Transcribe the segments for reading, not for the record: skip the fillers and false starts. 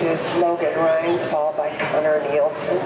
Next is Logan Rhines, followed by Connor Nielsen.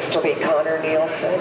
Next will be Connor Nielsen.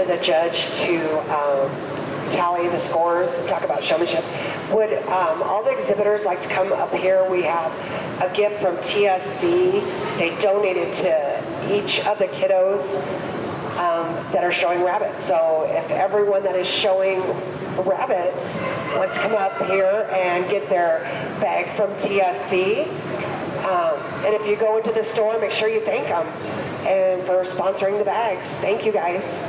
the judge to tally the scores, talk about showmanship. Would all the exhibitors like to come up here? We have a gift from TSC. They donated to each of the kiddos that are showing rabbits. So if everyone that is showing rabbits wants to come up here and get their bag from TSC, and if you go into the store, make sure you thank them and for sponsoring the bags. Thank you guys.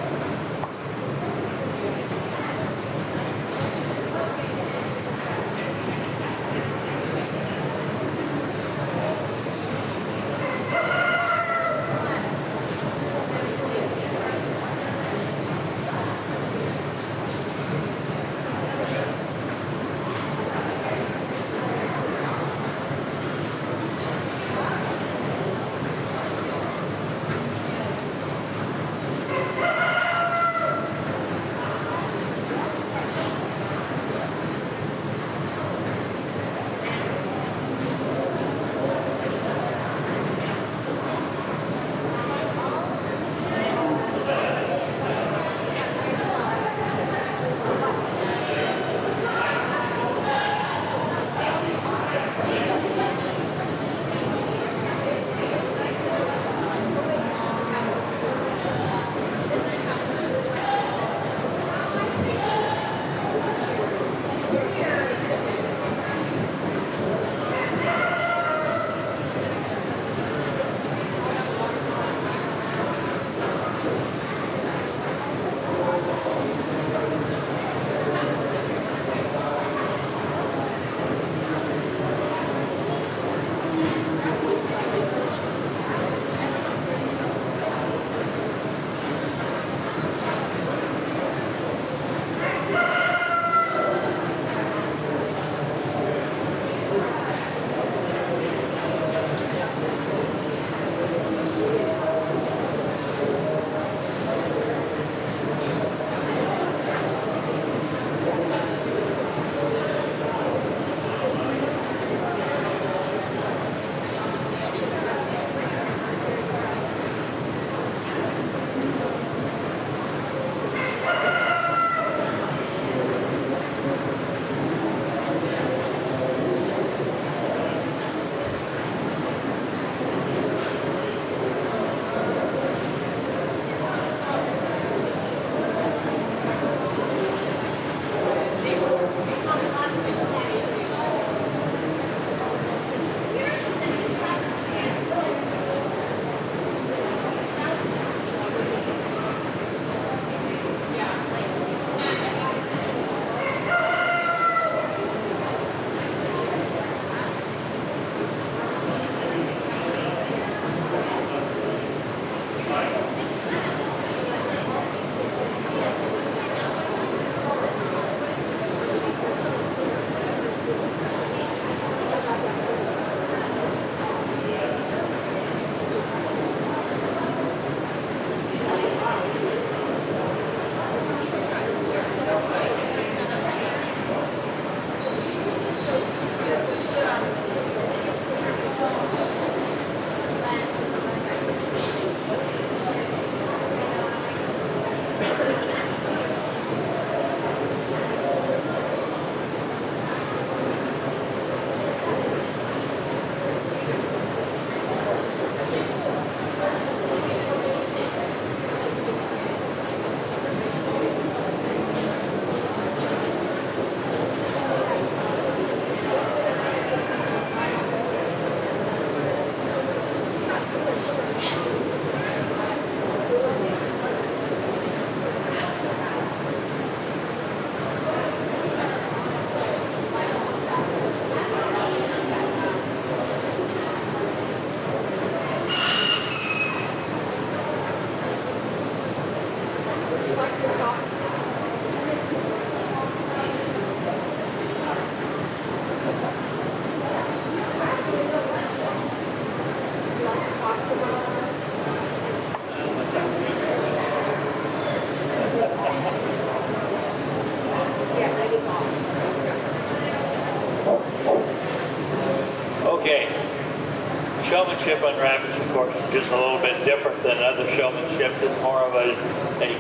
showmanship on rabbits, of course, is just a little bit different than other showmanship. It's more of a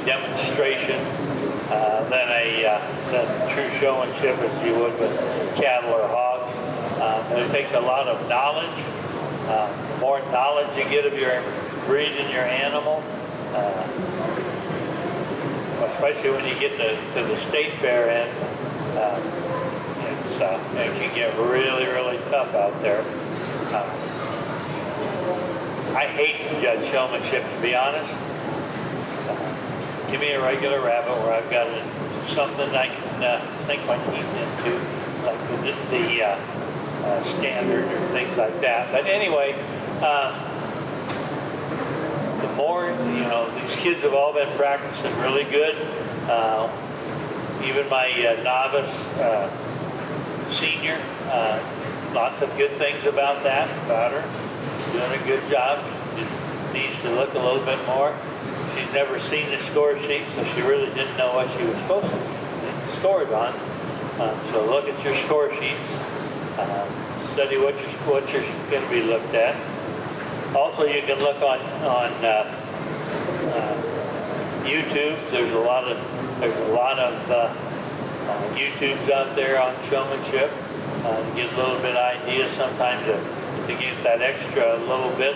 demonstration than true showmanship as you would with cattle or hogs. And it takes a lot of knowledge. The more knowledge you get of your breed and your animal, especially when you get to the state fair end, it can get really, really tough out there. I hate to judge showmanship, to be honest. Give me a regular rabbit where I've got something I can sink my teeth into, like the standard or things like that. But anyway, the more, these kids have all been practicing really good. Even my novice senior, lots of good things about her. Doing a good job. Just needs to look a little bit more. She's never seen the score sheet, so she really didn't know what she was supposed to be scored on. So look at your score sheets. Study what you're going to be looked at. Also, you can look on YouTube. There's a lot of YouTubes out there on showmanship. To get a little bit of idea sometimes to get that extra little bit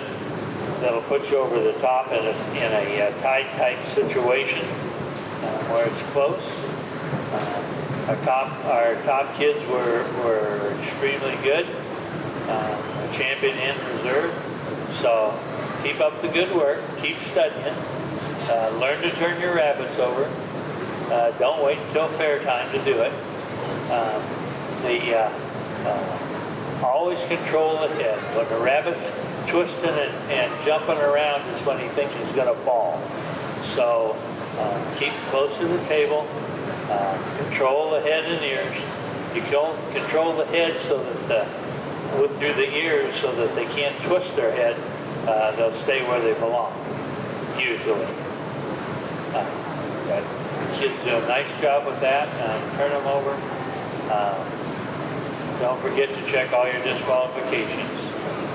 that'll put you over the top in a tied type situation where it's close. Our top kids were extremely good. A champion and reserve. So keep up the good work. Keep studying. Learn to turn your rabbits over. Don't wait until fair time to do it. Always control the head. When the rabbit's twisting and jumping around is when he thinks he's going to fall. So keep close to the table. Control the head and ears. You control the head so that through the ears so that they can't twist their head. They'll stay where they belong, usually. But kids do a nice job with that. Turn them over. Don't forget to check all your disqualifications.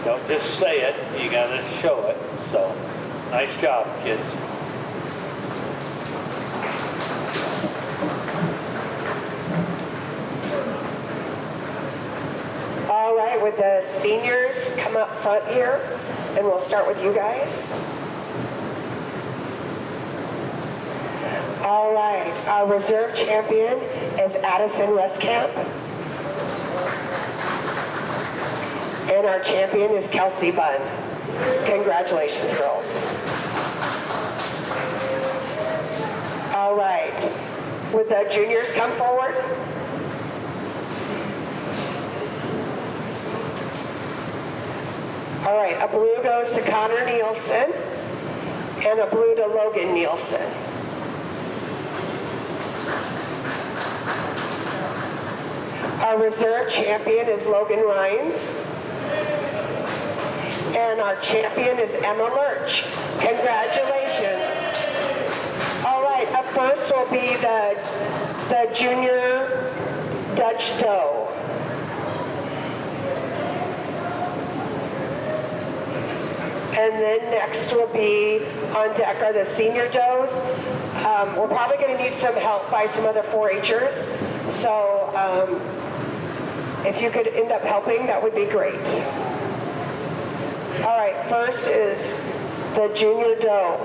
Don't just say it, you gotta show it. So, nice job, kids. All right, would the seniors come up front here? And we'll start with you guys. All right, our reserve champion is Addison Westcamp. And our champion is Kelsey Bunn. Congratulations, girls. All right. Would the juniors come forward? All right, a blue goes to Connor Nielsen and a blue to Logan Nielsen. Our reserve champion is Logan Rhines. And our champion is Emma Lurch. Congratulations. All right, up first will be the junior Dutch Doe. And then next will be on deck are the senior does. We're probably going to need some help by some other 4-H'ers. So if you could end up helping, that would be great. All right, first is the junior doe.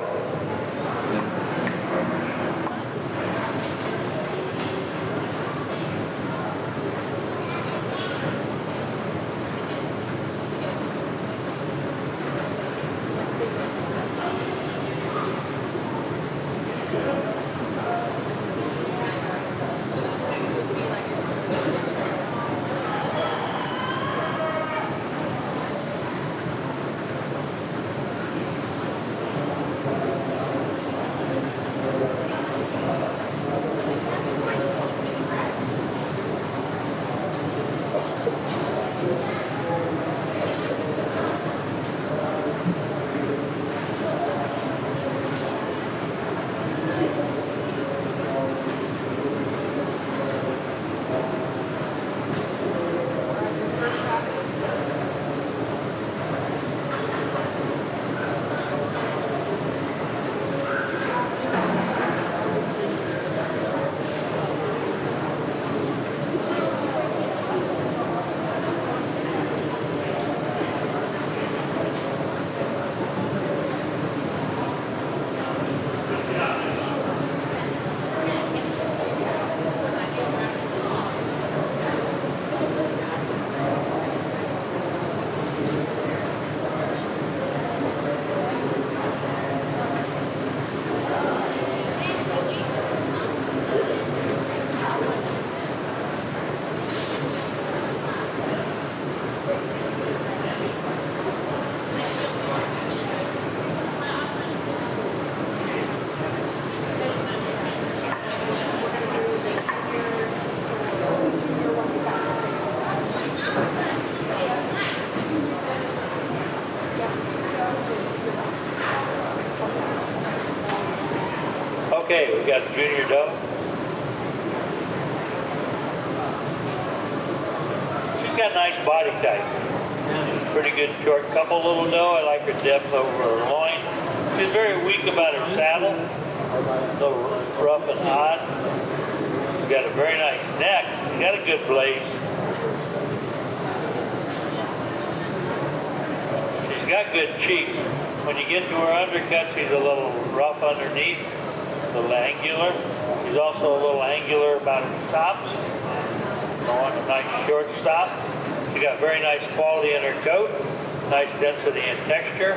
we got a junior doe. She's got a nice body type. Pretty good short couple little doe. I like her depth over her loin. She's very weak about her saddle. A little rough and odd. She's got a very nice neck. She's got a good blaze. She's got good cheeks. When you get to her undercut, she's a little rough underneath, a little angular. She's also a little angular about her stops. On a nice short stop. She got very nice quality in her coat, nice density and texture.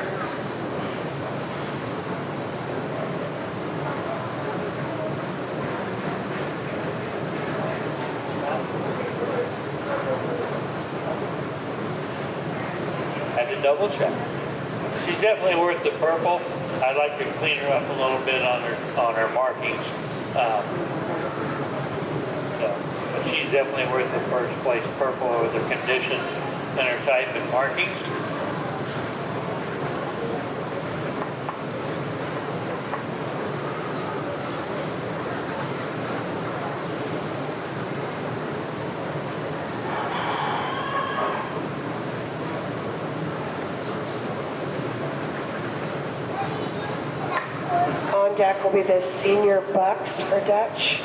Had to double check. She's definitely worth the purple. I'd like to clean her up a little bit on her markings. But she's definitely worth the first place purple with her condition and her type and markings. On deck will be the senior bucks for Dutch.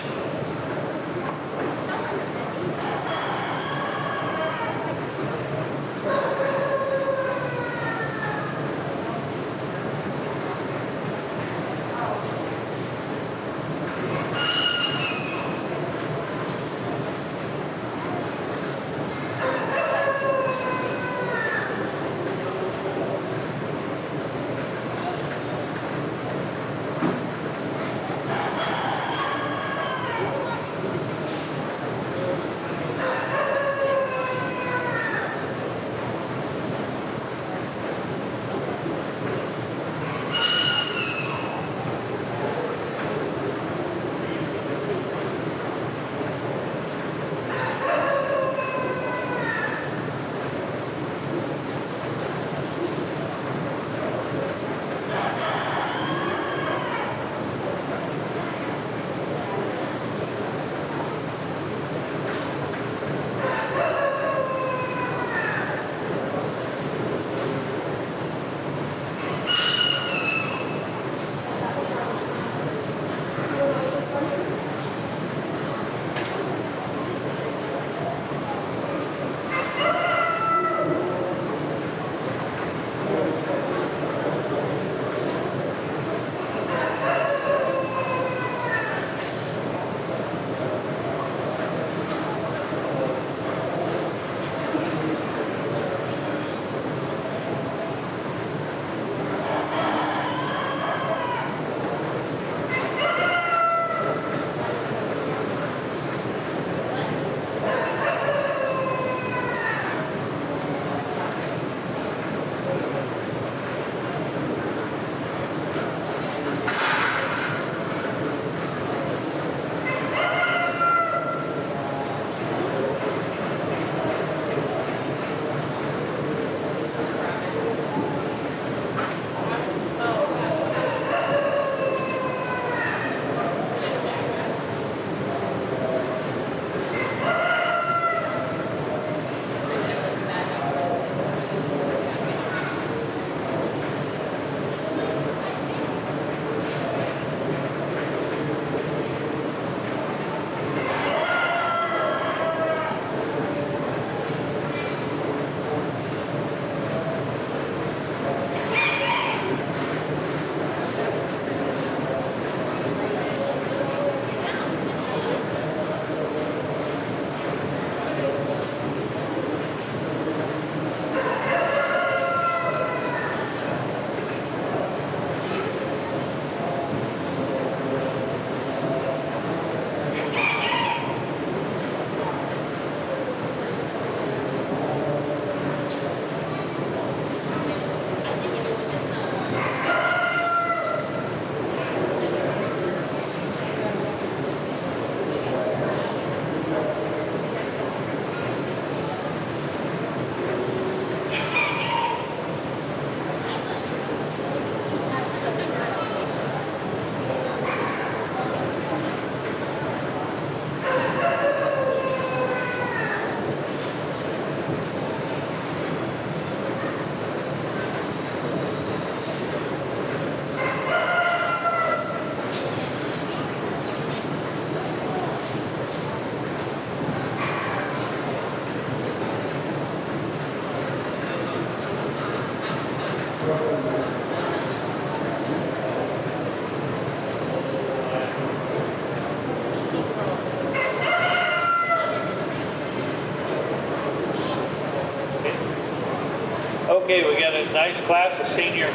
Okay, we got a nice class of senior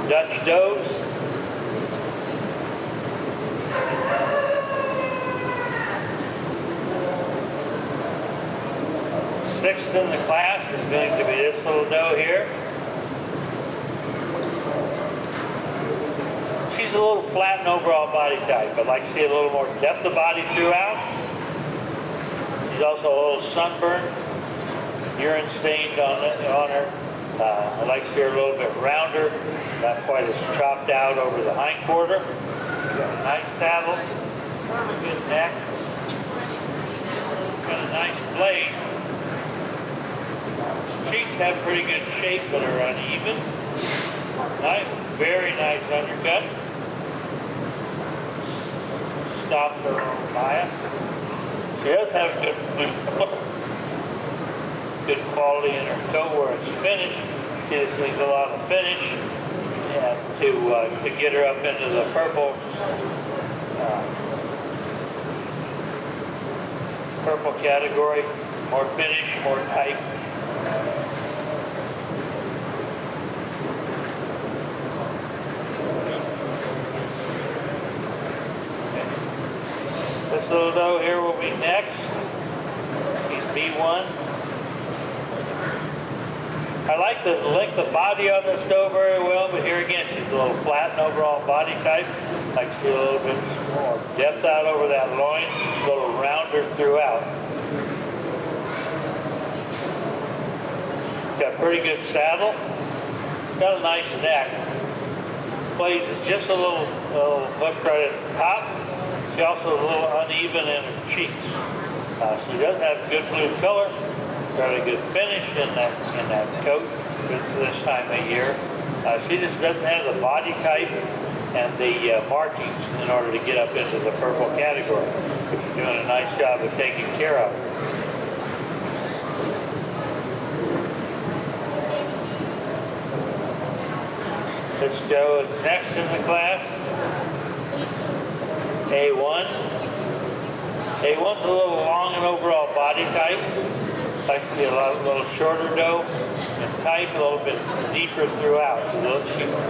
Dutch does. Sixth in the class is going to be this little doe here. She's a little flat and overall body type. I'd like to see a little more depth of body throughout. She's also a little sunburned, urine stained on her. I'd like to see her a little bit rounder, not quite as chopped out over the hind quarter. She's got a nice saddle, a good neck, got a nice blade. Cheeks have pretty good shape but are uneven. Nice, very nice undercut. Stop her on bias. She does have good quality in her toe where it's finished. She just needs a lot of finish to get her up into the purple category. More finish, more type. This little doe here will be next. He's B1. I like the length of body on this doe very well, but here again, she's a little flat and overall body type. I see a little bit more depth out over that loin, a little rounder throughout. Got a pretty good saddle. Got a nice neck. Plays just a little hook right at the top. She's also a little uneven in her cheeks. She does have good blue color, very good finish in that coat good for this time of year. She just doesn't have the body type and the markings in order to get up into the purple category. But she's doing a nice job of taking care of her. This doe is next in the class. A1. A1's a little long and overall body type. I can see a little shorter doe and type, a little bit deeper throughout.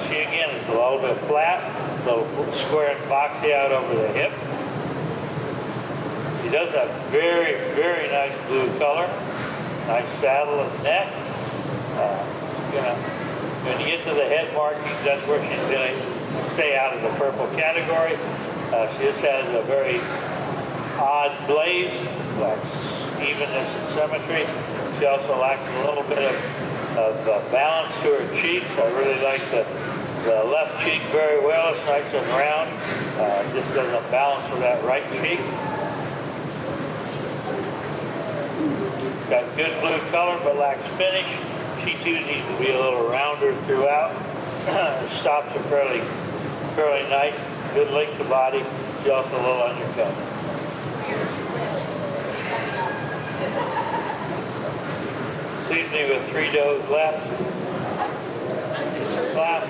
She again is a little bit flat, a little square and boxy out over the hip. She does have very, very nice blue color. Nice saddle and neck. When you get to the head markings, that's where she's going to stay out of the purple category. She just has a very odd blaze, lacks evenness and symmetry. She also lacks a little bit of balance to her cheeks. I really like the left cheek very well. It's nice and round. Just doesn't balance with that right cheek. Got good blue color but lacks finish. She too needs to be a little rounder throughout. Stops are fairly nice. Good length of body. She's also a little undercut. Leaves me with 3 does left. Class.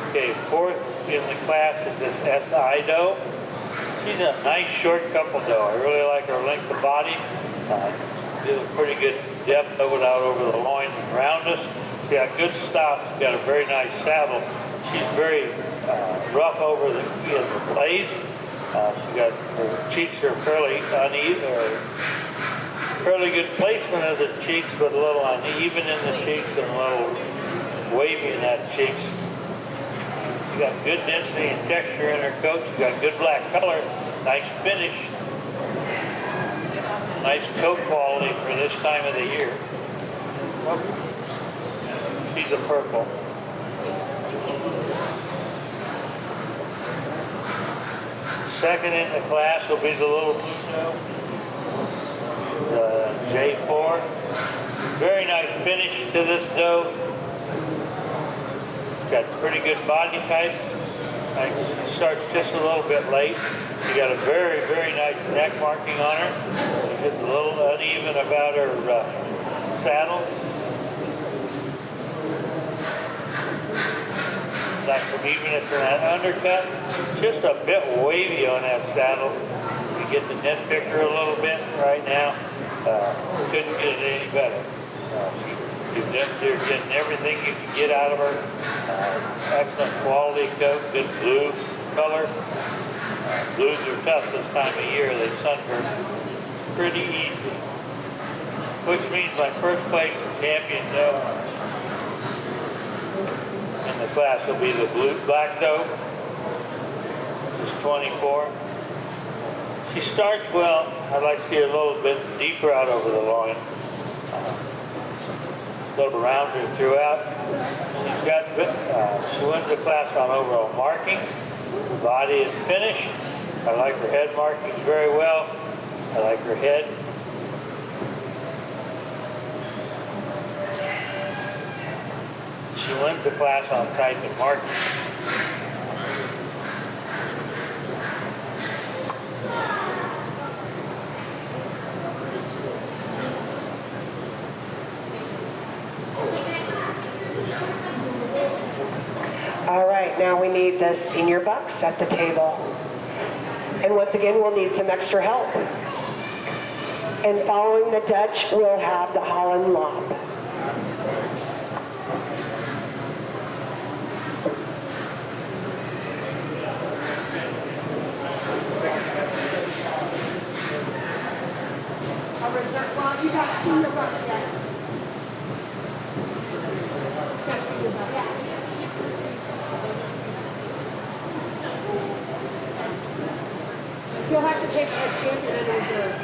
Okay, 4th in the class is this SI doe. She's a nice short couple doe. I really like her length of body. Gives a pretty good depth of it out over the loin and roundness. She's got good stop. She's got a very nice saddle. She's very rough over the blaze. Her cheeks are fairly uneven, fairly good placement of the cheeks, but a little uneven in the cheeks and a little wavy in that cheeks. She's got good density and texture in her coat. She's got good black color, nice finish. Nice coat quality for this time of the year. She's a purple. Second in the class will be the little blue doe, the J4. Very nice finish to this doe. Got pretty good body type. It starts just a little bit late. She got a very, very nice neck marking on her. She's just a little uneven about her saddle. Like some evenness in that undercut. Just a bit wavy on that saddle. You get the nitpicker a little bit right now. Couldn't get it any better. You're getting everything you can get out of her. Excellent quality coat, good blue color. Blues are tough this time of year. They sunburn pretty easy. Which means my first place champion doe in the class will be the black doe. She's 24. She starts well. I'd like to see her a little bit deeper out over the loin. A little rounder throughout. She wins the class on overall markings. Body and finish. I like her head markings very well. I like her head. She wins the class on type and markings. All right, now we need the senior bucks at the table. And once again, we'll need some extra help. And following the Dutch, we'll have the Holland Lob. Well, you got senior bucks yet. It's got senior bucks. You'll have to take a champion and reserve.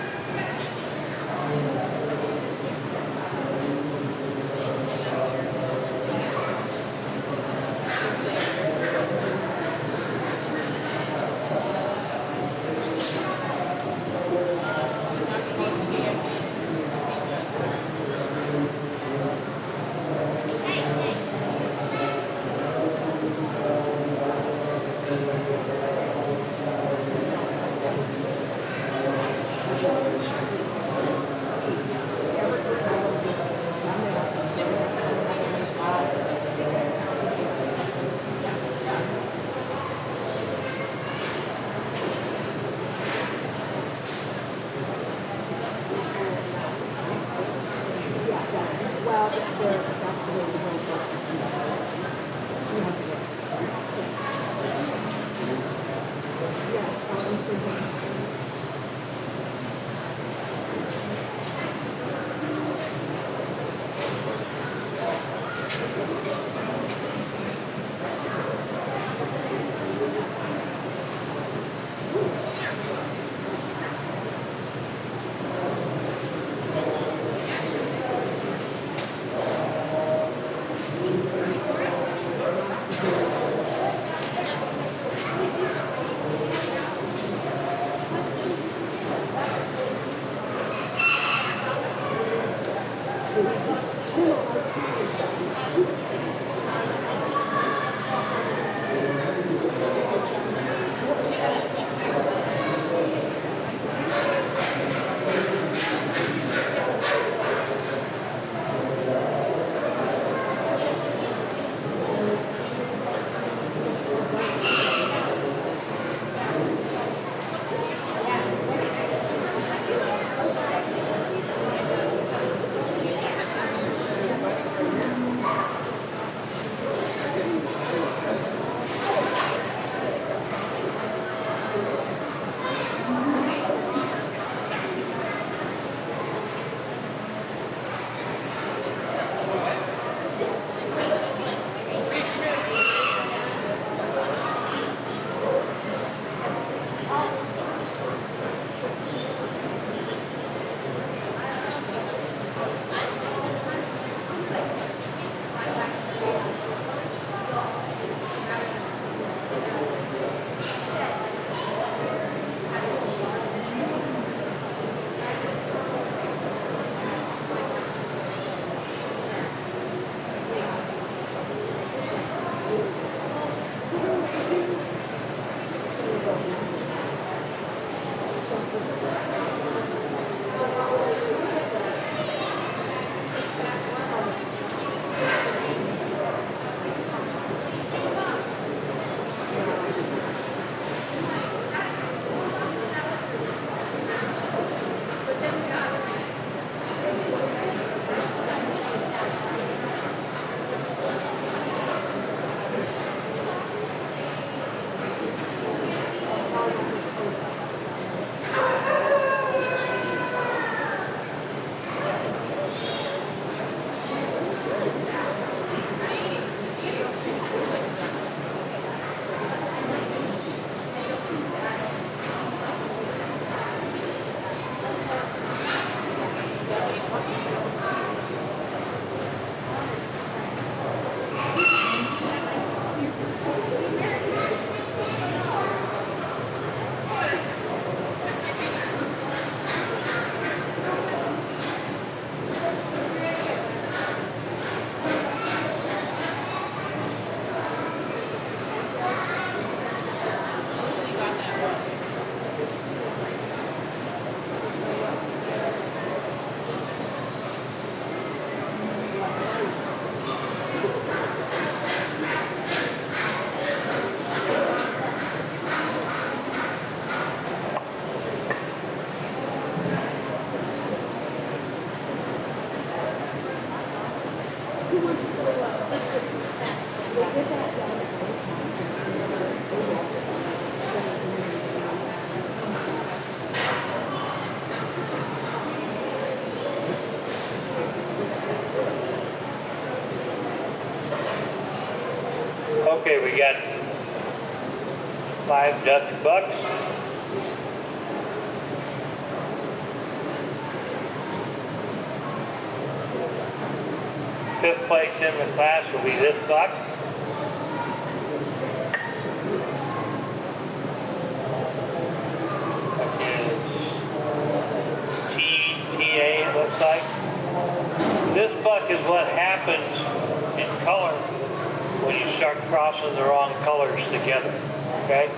Well, that's the way the ones work. You have to get. Yes, instantaneous. Okay, we got 5 Dutch bucks. Fifth place in the class will be this buck. Which is TTA, it looks like. This buck is what happens in color when you start crossing the wrong colors together, okay?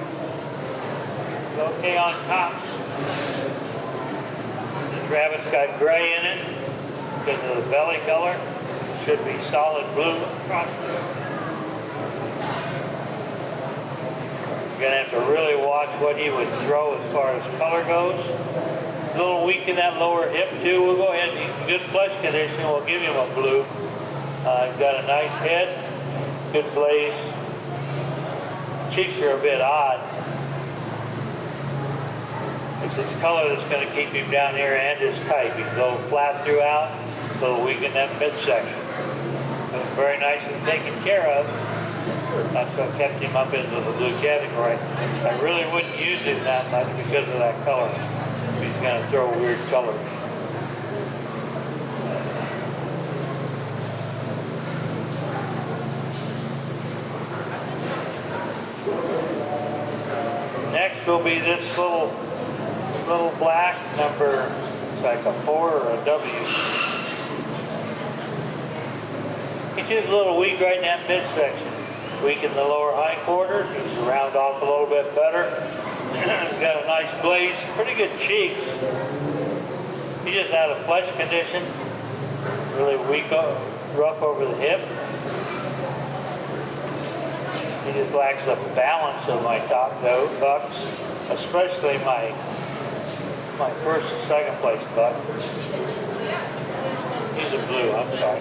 Okay on top. This rabbit's got gray in it because of the belly color. Should be solid blue across there. You're gonna have to really watch what he would throw as far as color goes. A little weak in that lower hip too. We'll go ahead and in good flesh condition. We'll give him a blue. He's got a nice head, good blaze. Cheeks are a bit odd. It's his color that's going to keep him down here and his type. He can go flat throughout, a little weak in that midsection. But very nice and taken care of. That's what kept him up into the blue category. I really wouldn't use him that much because of that color. He's going to throw weird colors. Next will be this little black number. It's like a 4 or a W. He's just a little weak right in that midsection. Weak in the lower hindquarters. He's round off a little bit better. He's got a nice blaze, pretty good cheeks. He's just out of flesh condition. Really weak, rough over the hip. He just lacks the balance of my top bucks, especially my first and second place buck. He's a blue, I'm sorry.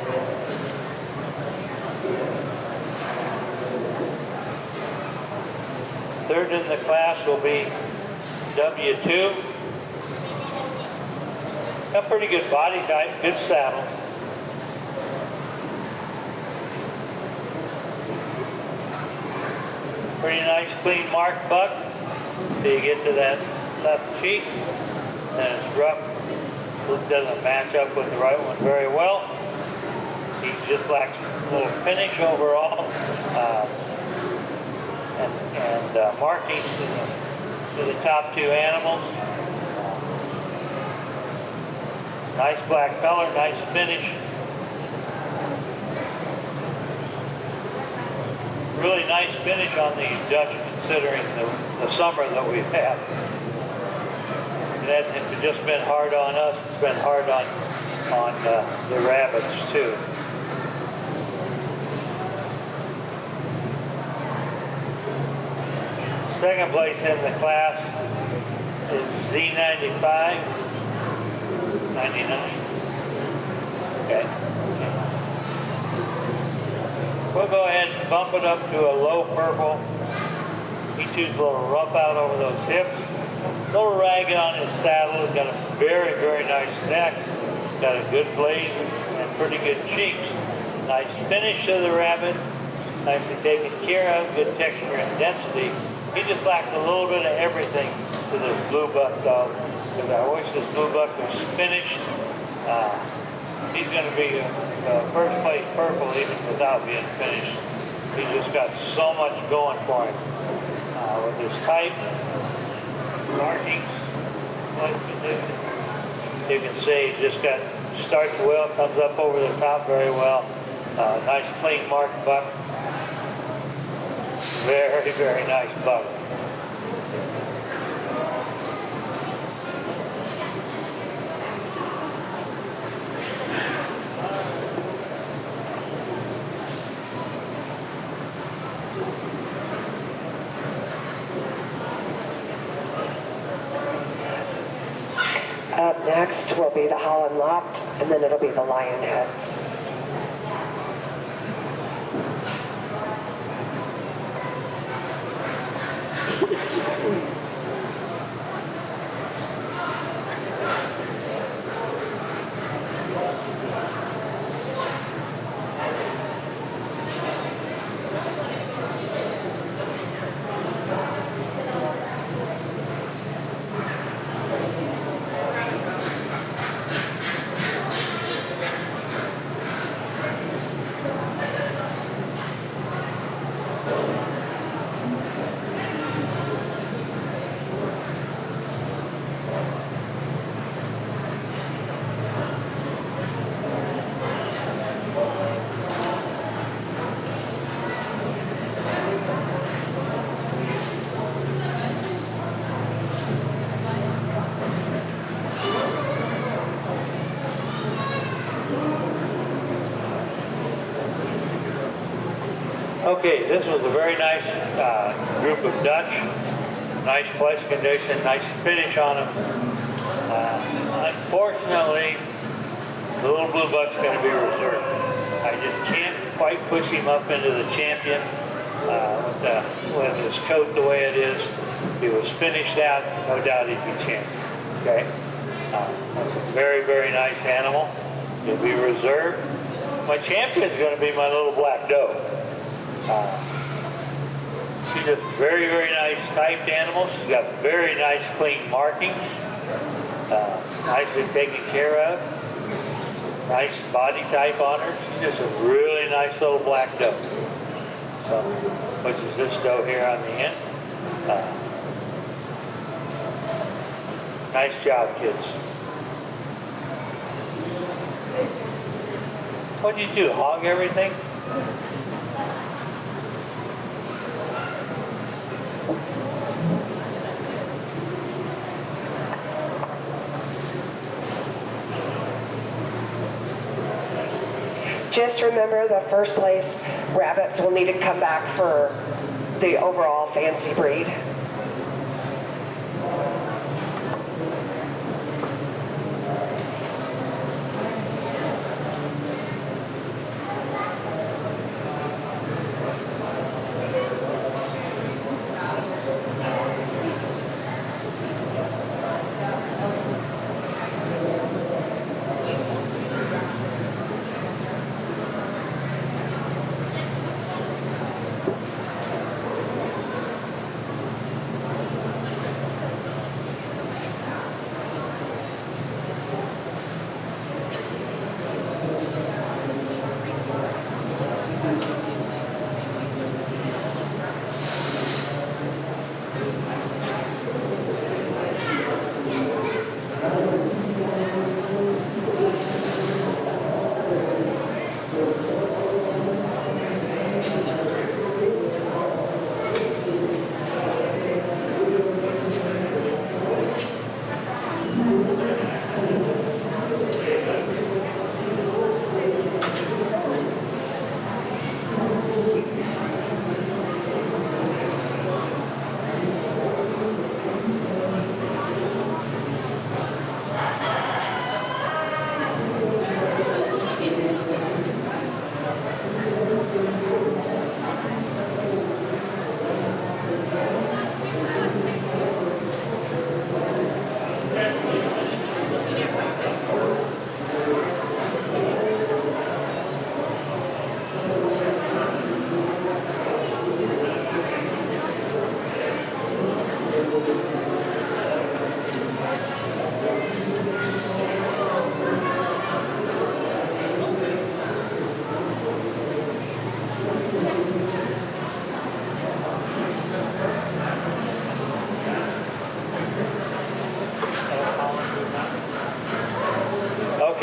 Third in the class will be W2. Got pretty good body type, good saddle. Pretty nice clean mark buck. Till you get to that left cheek. And it's rough. It doesn't match up with the right one very well. He just lacks a little finish overall. And markings to the top 2 animals. Nice black color, nice finish. Really nice finish on these Dutch considering the summer that we've had. It hasn't just been hard on us, it's been hard on the rabbits too. Second place in the class is Z95, 99. Okay. We'll go ahead and bump it up to a low purple. He chews a little rough out over those hips. A little ragged on his saddle. He's got a very, very nice neck. Got a good blaze and pretty good cheeks. Nice finish to the rabbit. Nicely taken care of. Good texture and density. He just lacks a little bit of everything to this blue buck dog. Because I wish this blue buck was finished. He's going to be first place purple even without being finished. He's just got so much going for him. With his type, markings, like you can see, he just starts well, comes up over the top very well. Nice clean mark buck. Very, very nice buck. Up next will be the Holland Lopped, and then it'll be the Lion Heads. Okay, this was a very nice group of Dutch. Nice flesh condition, nice finish on them. Unfortunately, the little blue buck's going to be reserved. I just can't quite push him up into the champion with his coat the way it is. If he was finished out, no doubt he'd be champion. Okay, that's a very, very nice animal. He'll be reserved. My champion is going to be my little black doe. She's a very, very nice typed animal. She's got very nice clean markings. Nicely taken care of. Nice body type on her. She's just a really nice little black doe. So, which is this doe here on the end. Nice job, kids. What do you do? Hog everything? Just remember the first place rabbits will need to come back for the overall fancy breed.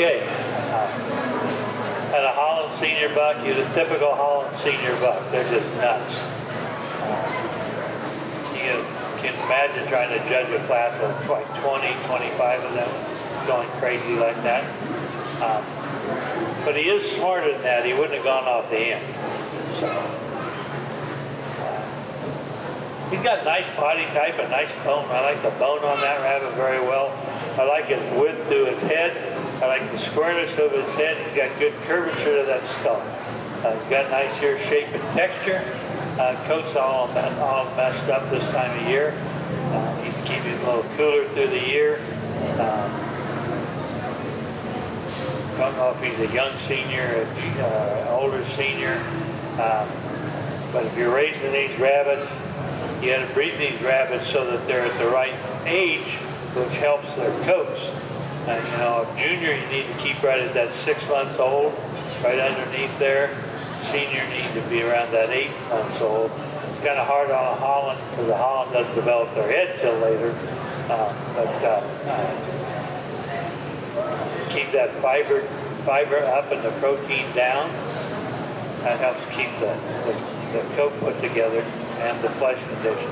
Okay. At a Holland senior buck, you're the typical Holland senior buck. They're just nuts. You can imagine trying to judge a class of like 20, 25 of them going crazy like that. But he is smarter than that. He wouldn't have gone off the end. So, he's got a nice body type, a nice bone. I like the bone on that rabbit very well. I like his width to his head. I like the squareness of his head. He's got good curvature to that skull. He's got nice hair shape and texture. Coat's all messed up this time of year. Needs to keep it a little cooler through the year. Don't know if he's a young senior, older senior. But if you're raising these rabbits, you got to breed these rabbits so that they're at the right age, which helps their coats. You know, a junior you need to keep right at that 6 months old, right underneath there. Senior need to be around that 8 months old. It's kind of hard on a Holland because the Holland doesn't develop their head till later. Keep that fiber up and the protein down. That helps keep the coat put together and the flesh condition.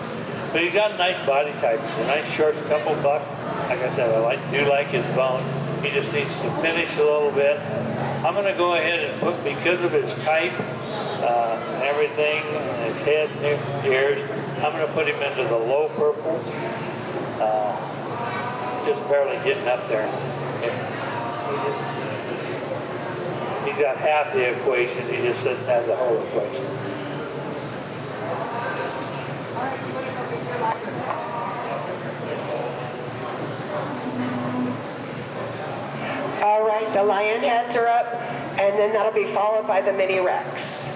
But he's got a nice body type. He's a nice short couple buck. Like I said, I do like his bone. He just needs to finish a little bit. I'm gonna go ahead and put, because of his type, and everything, and his head and ears, I'm gonna put him into the low purples. Just barely getting up there. He's got half the equation, he just doesn't have the whole equation. All right, you want to go get your license? All right, the lion heads are up, and then that'll be followed by the mini Rex.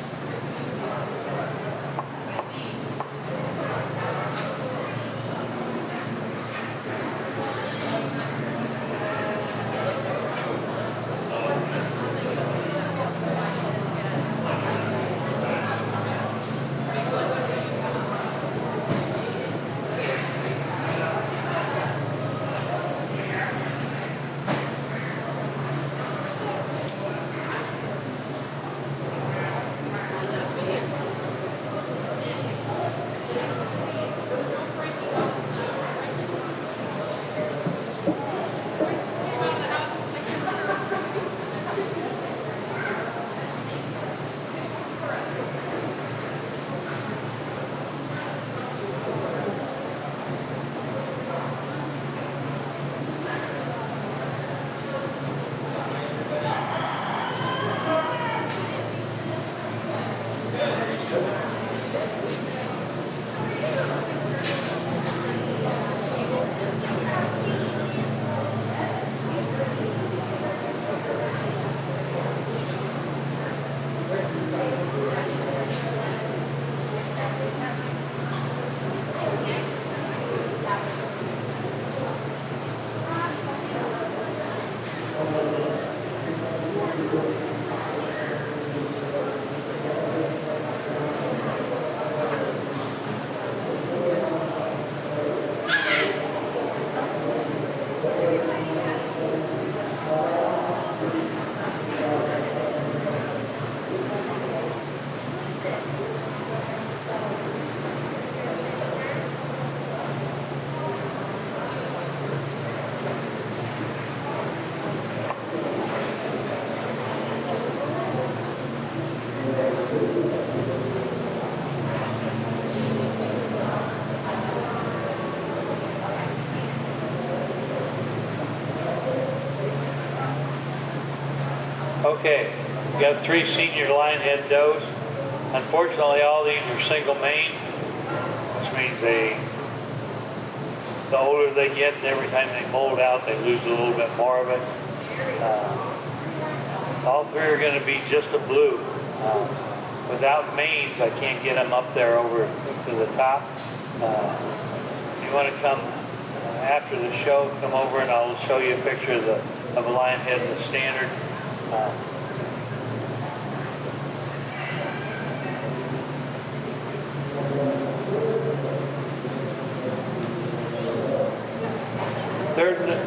Okay, we got 3 senior lionhead does. Unfortunately, all these are single mane, which means the older they get, and every time they mold out, they lose a little bit more of it. All 3 are going to be just a blue. Without manes, I can't get them up there over to the top. If you want to come after the show, come over and I'll show you a picture of a lionhead in the standard.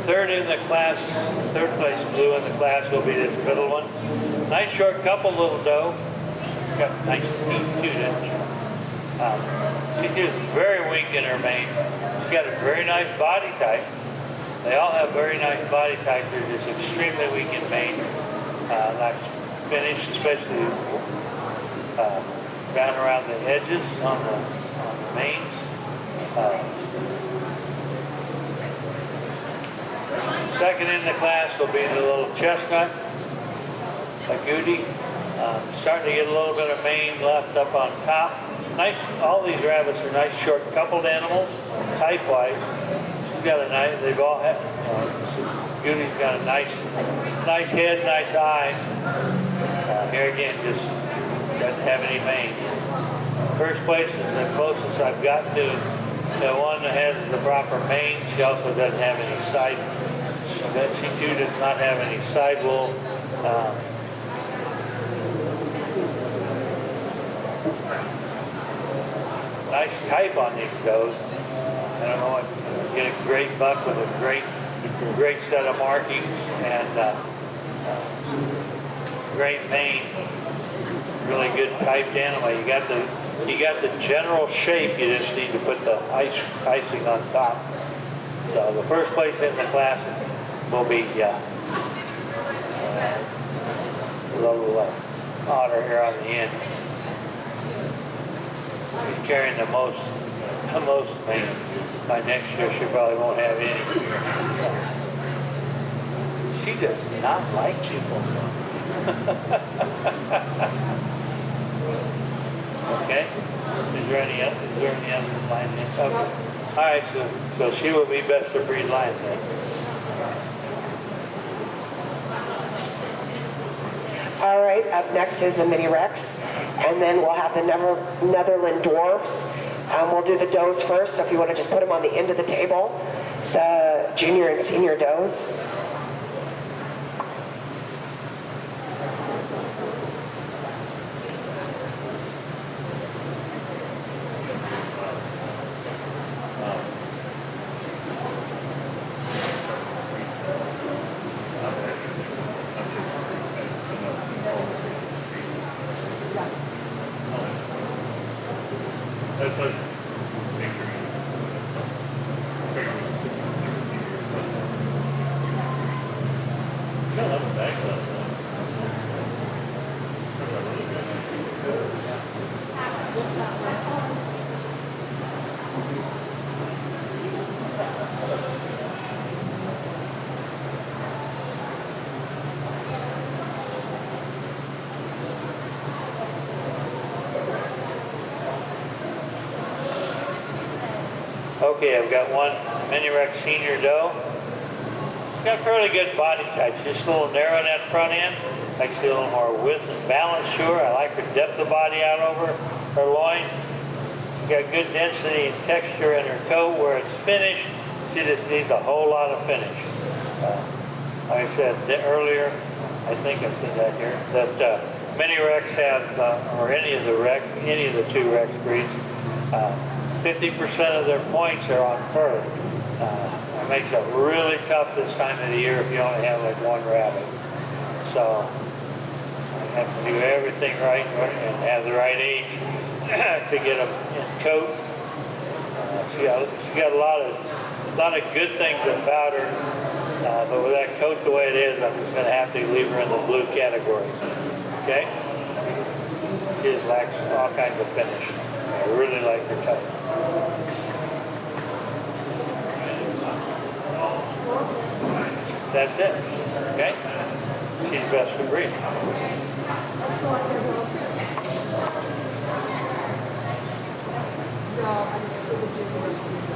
Third in the class, third place blue in the class will be this middle one. Nice short couple, little doe. Got nice teeth too, doesn't she? She's very weak in her mane. She's got a very nice body type. They all have very nice body types. They're just extremely weak in mane. Nice finish, especially down around the edges on the manes. Second in the class will be the little chestnut, agouti. Starting to get a little bit of mane left up on top. Nice. All these rabbits are nice, short coupled animals, type-wise. She's got a nice. They've all had. Agouti has got a nice head, nice eye. Here again, just doesn't have any mane. First place is the closest I've got to the one that has the proper mane. She also doesn't have any side. She too does not have any side wool. Nice type on these does. I don't know what. Get a great buck with a great set of markings and great mane. Really good typed animal. You got the general shape. You just need to put the icing on top. So the first place in the class will be little otter here on the end. She's carrying the most mane. By next year, she probably won't have any. She does not like people. Okay. Is there any other line? Okay. All right. So she will be best of breed line then. All right, up next is the Mini Rex, and then we'll have the Netherland Dwarfs. We'll do the does first, so if you want to just put them on the end of the table, the junior and senior does. That's like, make sure you don't have a bag left. What's that one? Okay, I've got one Mini Rex Senior doe. She's got fairly good body type. She's just a little narrow in that front end. I see a little more width and balance to her. I like her depth of body out over her loin. She's got good density and texture in her coat where it's finished. She just needs a whole lot of finish. Like I said earlier, I think I said that here, that Mini Rex have, or any of the two Rex breeds, 50% of their points are on fur. It makes it really tough this time of the year if you only have like one rabbit. So you have to do everything right and have the right age to get them in coat. She got a lot of good things about her, but with that coat the way it is, I'm just going to have to leave her in the blue category. Okay? She just lacks all kinds of finish. I really like her type. That's it. Okay? She's best of breed. No, I just did the junior season.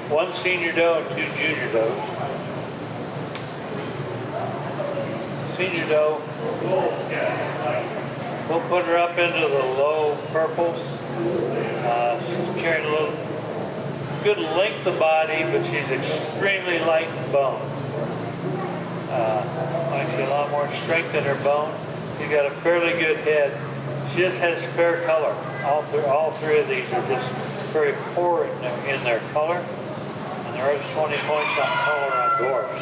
one senior doe and 2 junior does. Senior doe, we'll put her up into the low purples. She's carrying a little good length of body, but she's extremely light in bone. Actually, a lot more strength in her bone. She's got a fairly good head. She just has fair color. All three of these are just very poor in their color, and there is 20 points on color on dwarfs.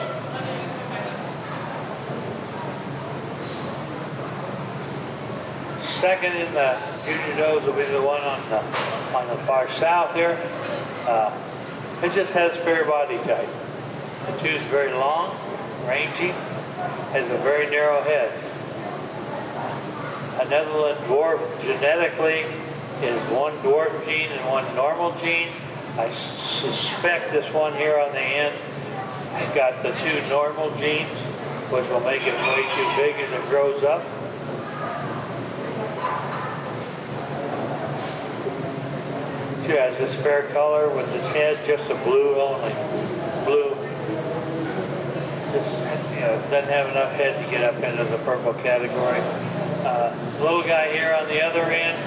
Second in the junior does will be the one on the far south here. It just has fair body type. The two's very long, rangy, has a very narrow head. A Netherland dwarf genetically is one dwarf gene and one normal gene. I suspect this one here on the end has got the 2 normal genes, which will make it way too big as it grows up. She has this fair color with this head just a blue only. Blue. Just, doesn't have enough head to get up into the purple category. Little guy here on the other end,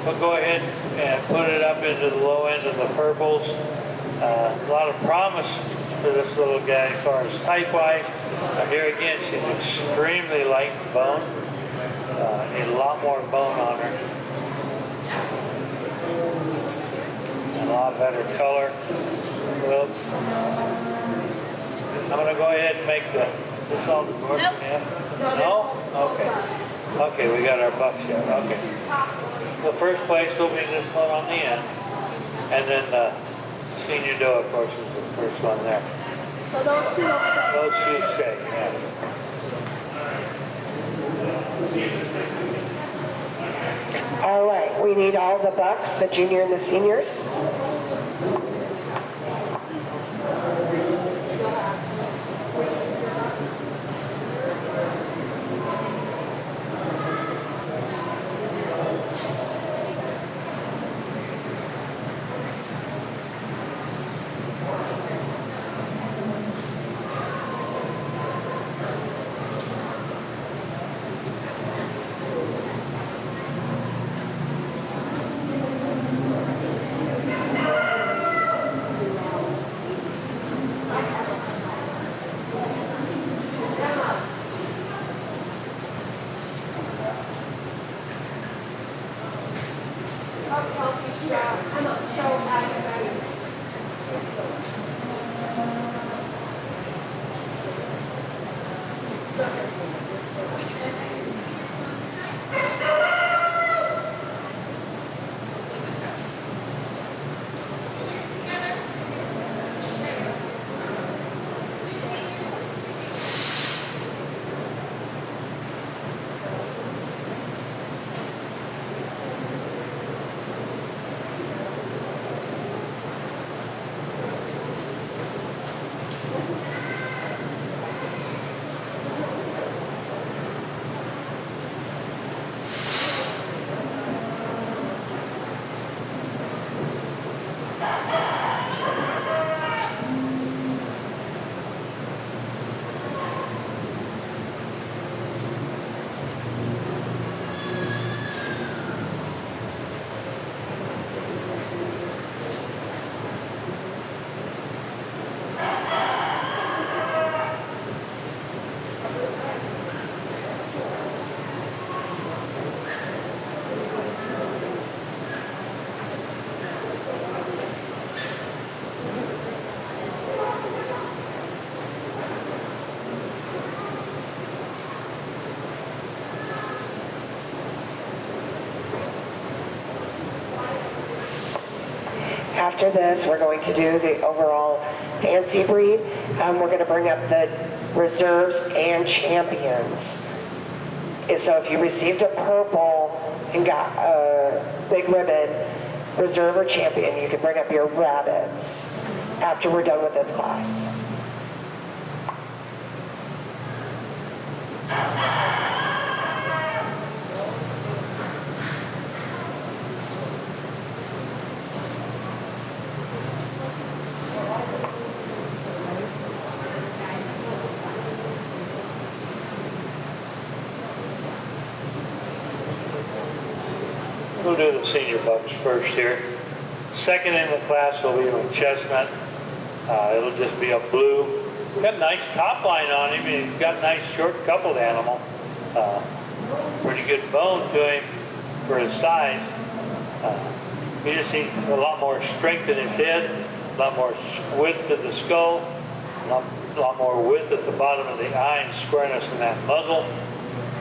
we'll go ahead and put it up into the low end of the purples. A lot of promise for this little guy as far as type-wise. Here again, she's extremely light in bone. Need a lot more bone on her. And a lot better color. Well, I'm going to go ahead and make this all the dwarf. Nope. Yeah? No? Okay. Okay, we got our buckshot. Okay. The first place will be this one on the end. And then the senior doe, of course, is the first one there. So those 2 will stay. Those 2 stay, yeah. All right, we need all the bucks, the junior and the seniors. After this, we're going to do the overall fancy breed. We're going to bring up the reserves and champions. And so if you received a purple and got a big ribbon, reserve or champion, you can bring up your rabbits after we're done with this class. We'll do the senior bucks first here. Second in the class will be a chestnut. It'll just be a blue. Got a nice top line on him, and he's got a nice short coupled animal. Pretty good bone to him for his size. He just needs a lot more strength in his head, a lot more width of the skull, a lot more width at the bottom of the eye, and squareness in that muzzle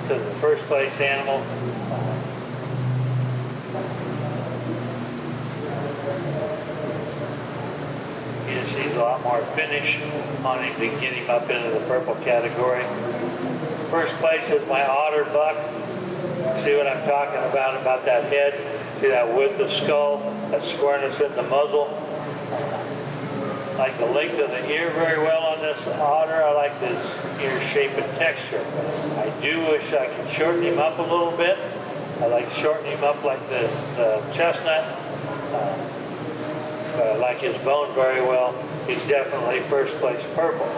to the first place animal. He just needs a lot more finish on him to get him up into the purple category. First place is my otter buck. See what I'm talking about that head? See that width of skull, that squareness in the muzzle? I like the length of the ear very well on this otter. I like this ear shape and texture. I do wish I could shorten him up a little bit. I like shortening him up like the chestnut. But I like his bone very well. He's definitely first place purple.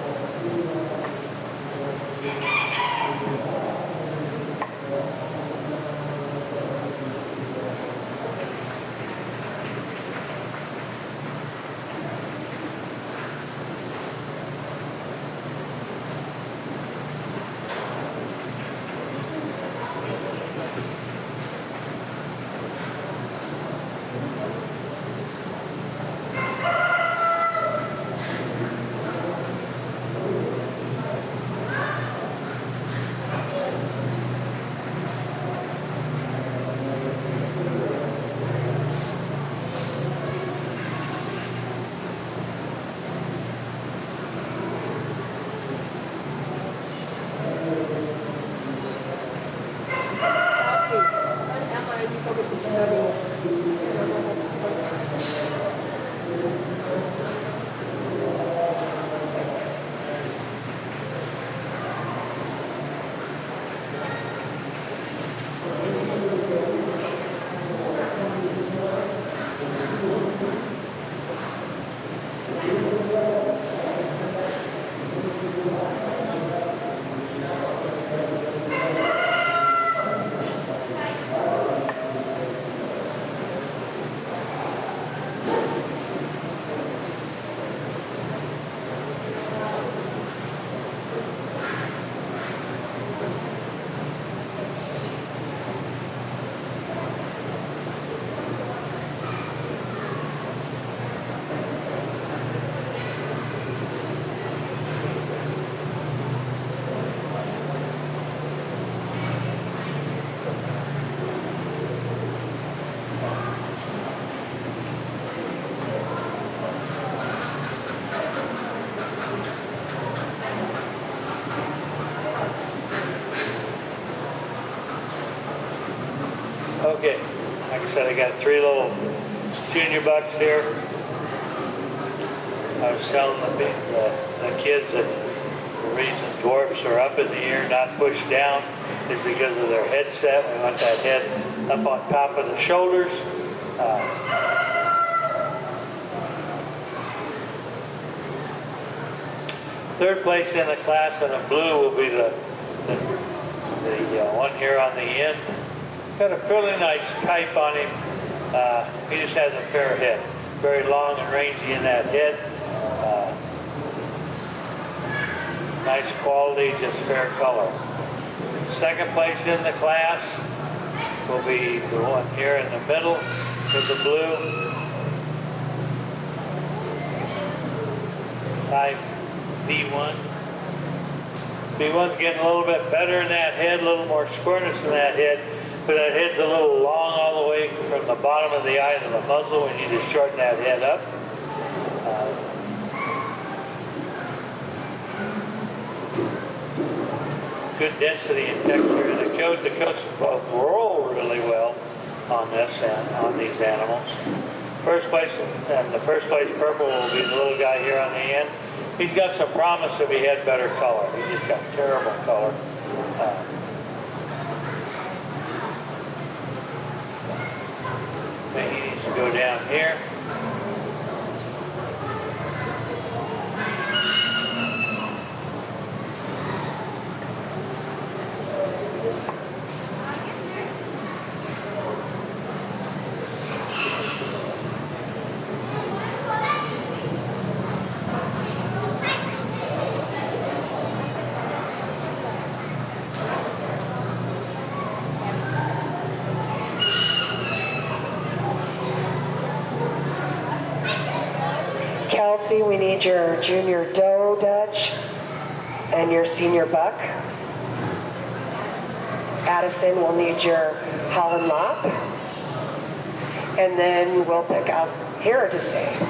Okay, like I said, I got 3 little junior bucks here. I was telling the kids that the reason dwarfs are up in the ear, not pushed down, is because of their headset. We want that head up on top of the shoulders. Third place in the class in the blue will be the one here on the end. Got a fairly nice type on him. He just has a fair head. Very long and rangy in that head. Nice quality, just fair color. Second place in the class will be the one here in the middle with the blue. Type B1. B1's getting a little bit better in that head, a little more squareness in that head. But that head's a little long all the way from the bottom of the eye to the muzzle. We need to shorten that head up. Good density and texture. The coats both roll really well on this and on these animals. First place, and the first place purple will be the little guy here on the end. He's got some promise if he had better color. He's just got terrible color. He needs to go down here. Chelsea, we need your junior doe Dutch and your senior buck. Addison will need your Holland Lop. And then we'll pick out Hera to stay.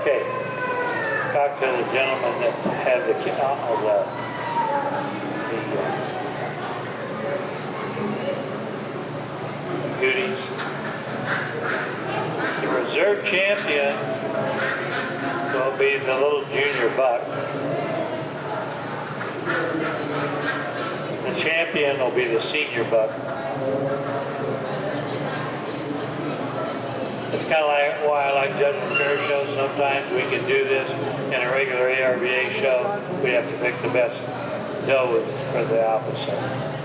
Okay, talk to the gentleman that had the goodies. The reserve champion will be the little junior buck. The champion will be the senior buck. It's kind of like why I like judging fair shows. Sometimes we can do this in a regular ARBA show. We have to pick the best doe for the opposite.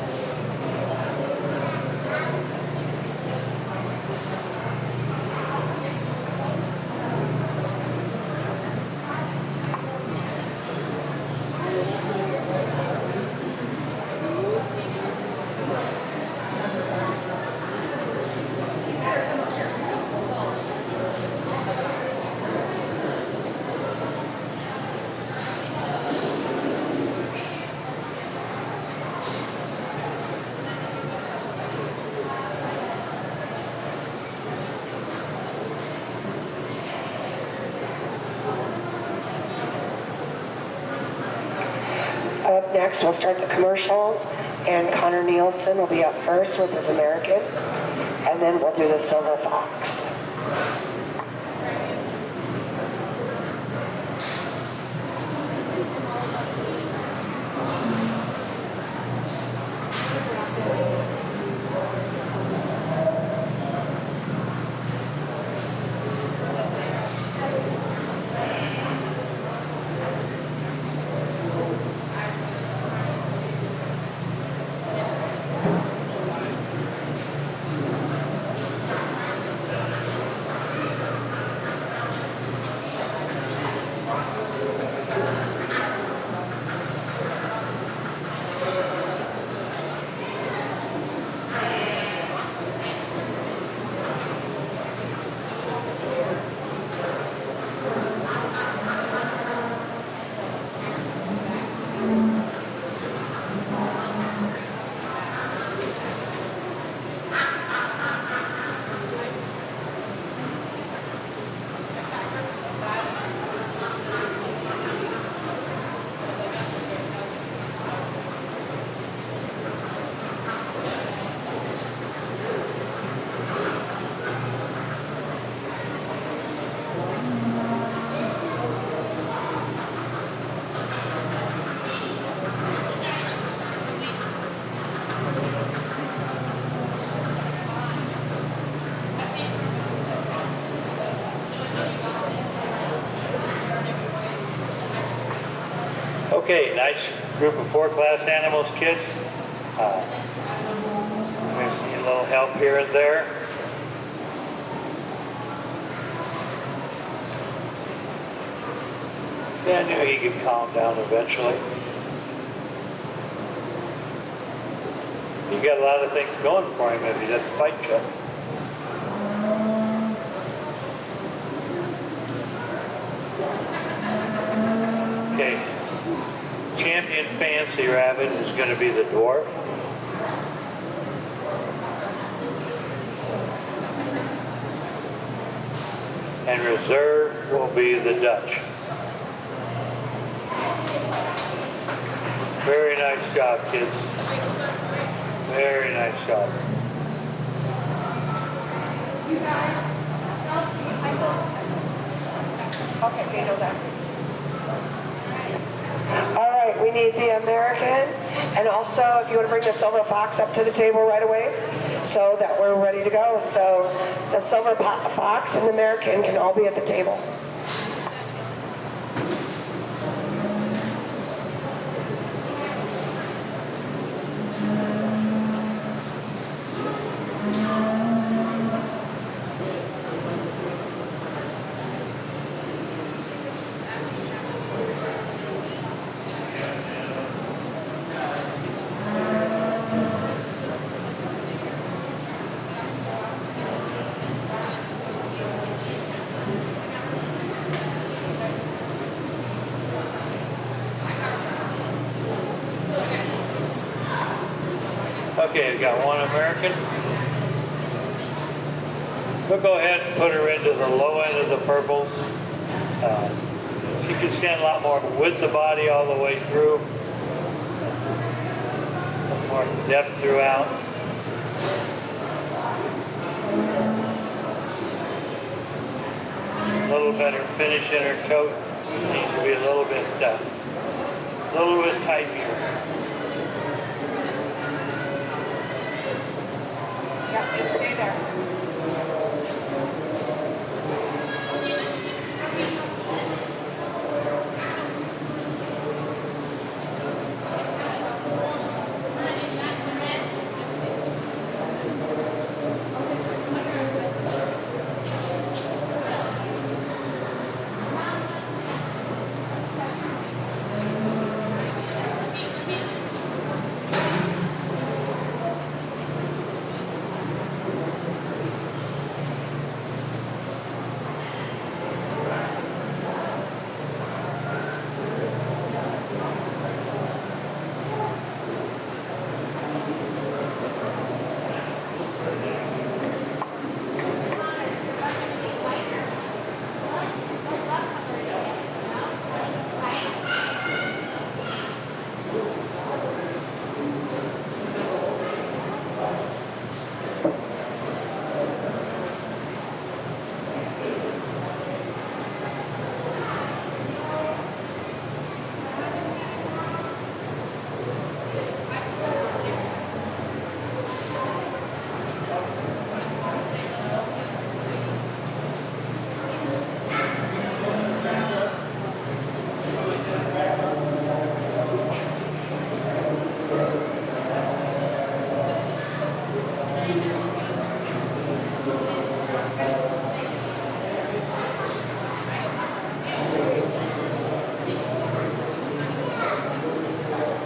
Up next, we'll start the commercials, and Connor Nielsen will be up first with his American, and then we'll do the Silver Fox. Okay, nice group of 4-class animals, kids. There's a little help here and there. Yeah, I knew he could calm down eventually. He's got a lot of things going for him if he doesn't fight you. Okay, champion fancy rabbit is going to be the dwarf. And reserve will be the Dutch. Very nice job, kids. Very nice job. Okay, we know that. All right, we need the American, and also if you want to bring the silver fox up to the table right away so that we're ready to go. So the silver fox and the American can all be at the table. Okay, we've got one American. We'll go ahead and put her into the low end of the purples. She can stand a lot more with the body all the way through. More depth throughout. A little better finish in her coat. Needs to be a little bit tight here. Yep, just stay there.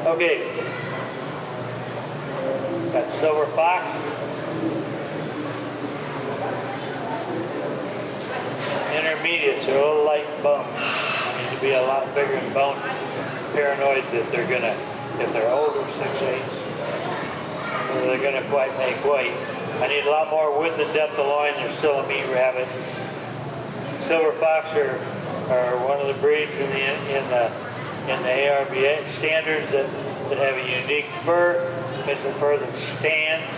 Okay. Got silver fox. Intermediates are a little light in bone. Need to be a lot bigger in bone. Paranoid that they're gonna, if they're older, 6/8, they're gonna quite make weight. I need a lot more width and depth of loin. They're still a meat rabbit. Silver fox are one of the breeds in the ARBA standards that have a unique fur. It's a fur that stands.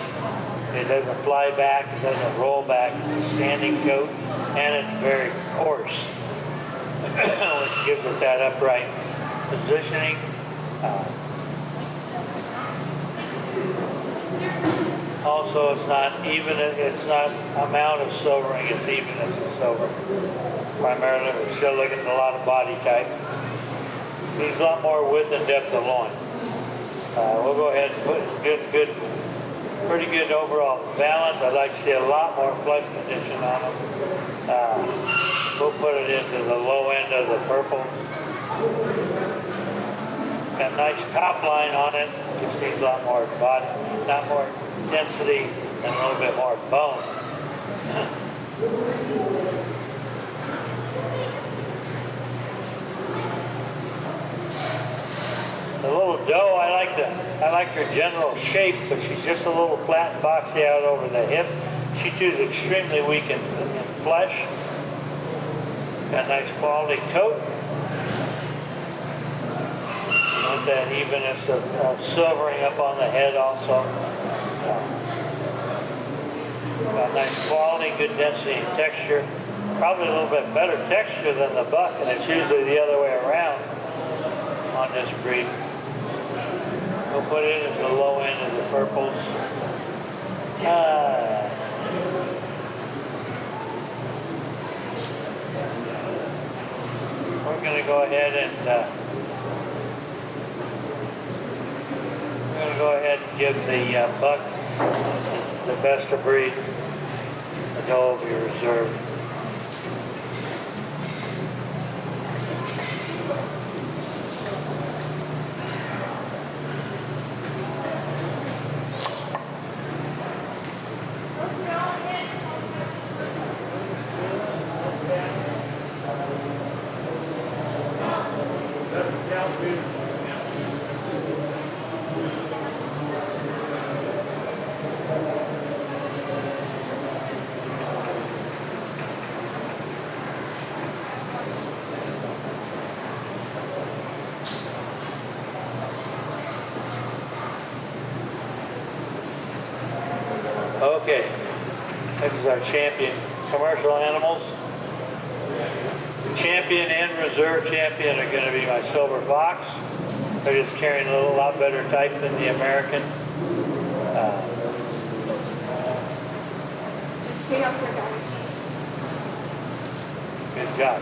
It doesn't fly back. It doesn't roll back. It's a standing coat, and it's very coarse, which gives it that upright positioning. Also, it's not even. It's not amount of silvering. It's evenness of silver. Primarily, we're still looking at a lot of body type. Needs a lot more width and depth of loin. We'll go ahead and put pretty good overall balance. I'd like to see a lot more flush condition on them. We'll put it into the low end of the purple. Got a nice top line on it. Just needs a lot more body, not more density, and a little bit more bone. The little doe, I like her general shape, but she's just a little flat and boxy out over the hip. She too is extremely weak in flesh. Got a nice quality coat. Want that evenness of silvering up on the head also. Got nice quality, good density and texture. Probably a little bit better texture than the buck, and it's usually the other way around on this breed. We'll put it at the low end of the purples. We're going to go ahead and give the buck the best of breed, the doe will be reserved. Okay, this is our champion commercial animals. Champion and reserve champion are going to be my silver fox. They're just carrying a lot better type than the American. Just stay up there, guys. Good job.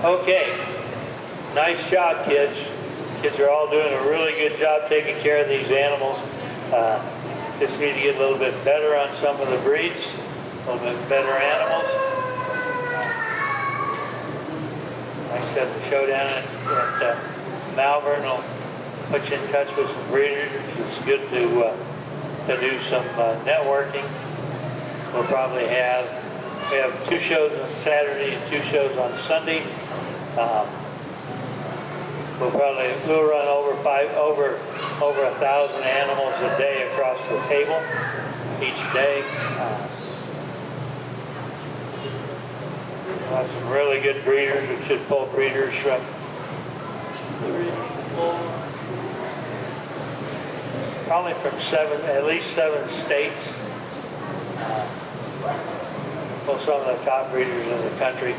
Okay, nice job, kids. Kids are all doing a really good job taking care of these animals. Just need to get a little bit better on some of the breeds, a little bit better animals. Like I said, the showdown at Malvern will put you in touch with some breeders. It's good to do some networking. We'll probably we have 2 shows on Saturday and 2 shows on Sunday. We'll run over 1,000 animals a day across the table each day. We'll have some really good breeders. We should pull breeders from 3, 4, probably from at least 7 states. Pull some of the top breeders in the country.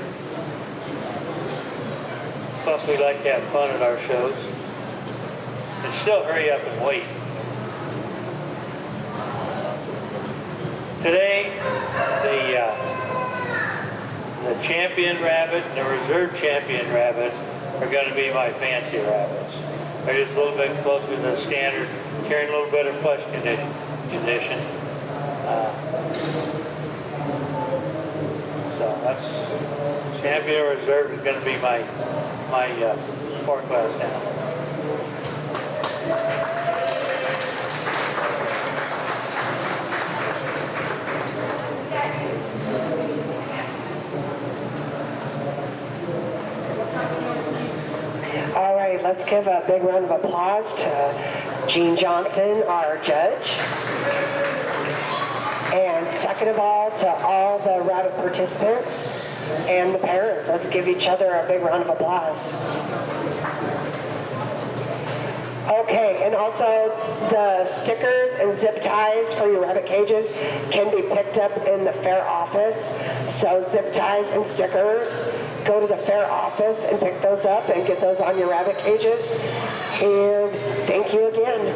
Plus, we like to have fun at our shows. And still hurry up and wait. Today, the champion rabbit and the reserve champion rabbit are going to be my fancy rabbits. They're just a little bit closer to the standard, carrying a little bit of flesh condition. So that's champion or reserve is going to be my 4-class animal. All right, let's give a big round of applause to Gene Johnson, our judge. And second of all, to all the rabbit participants and the parents. Let's give each other a big round of applause. Okay, and also the stickers and zip ties for your rabbit cages can be picked up in the fair office. So zip ties and stickers, go to the fair office and pick those up and get those on your rabbit cages. And thank you again.